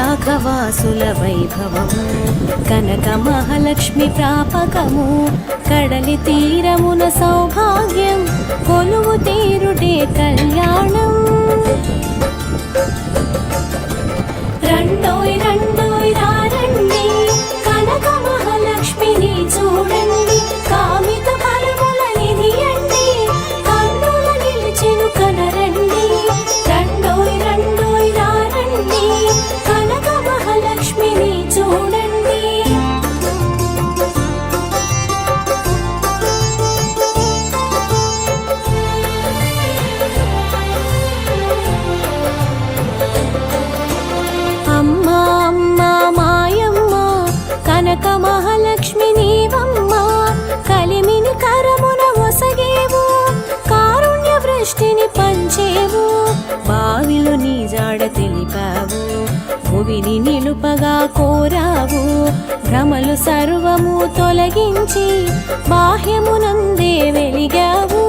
విశాఖవాసుల వైభవము కనక మహాలక్ష్మి ప్రాపకము కడలి తీరమున సౌభాగ్యం కొలువు తీరుటే కళ్యాణం రండోయ్ రండోయ్ రండి కనక మహాలక్ష్మిని చూడండి కామిత ఫలముల నిధియండి కన్నుల నిలిచెను కనరండి రండోయ్ రండోయ్ రండి కనక మహాలక్ష్మిని చూడండి అమ్మా అమ్మా మాయమ్మ కనక మహాలక్ష్మి నీవమ్మ కలిమిని కరమున ఒసగేవు కారుణ్య వృష్టిని పంచేవు బావిలో నీ జాడ తెలిపావు భువిని నిలుపగా కోరావు భ్రమలు సర్వము తొలగించి బాహ్యమునందే వెలిగావు